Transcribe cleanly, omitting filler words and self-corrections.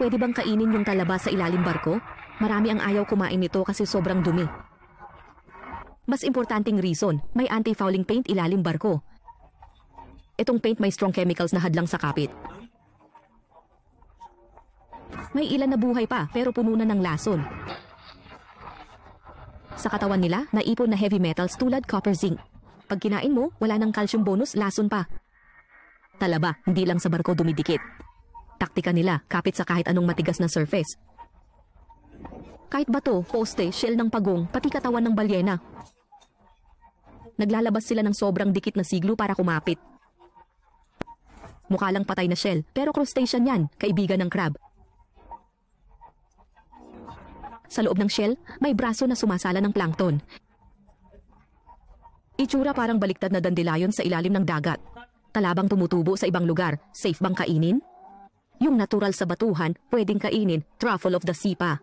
Pwede bang kainin yung talaba sa ilalim barko? Marami ang ayaw kumain nito kasi sobrang dumi. Mas importanteng reason, may anti-fouling paint ilalim barko. Itong paint may strong chemicals na hadlang sa kapit. May ilan na buhay pa pero puno na ng lason. Sa katawan nila, naipon na heavy metals tulad copper zinc. Pag kinain mo, wala ng calcium bonus, lason pa. Talaba, hindi lang sa barko dumidikit. Taktika nila, kapit sa kahit anong matigas na surface. Kahit bato, poste, shell ng pagong, pati katawan ng balyena. Naglalabas sila ng sobrang dikit na siglo para kumapit. Mukha lang patay na shell, pero crustacean yan, kaibigan ng crab. Sa loob ng shell, may braso na sumasala ng plankton. Itsura parang baliktad na dandelion sa ilalim ng dagat. Talabang tumutubo sa ibang lugar, safe bang kainin? Yung natural sa batuhan, pwedeng kainin, truffle of the sea pa.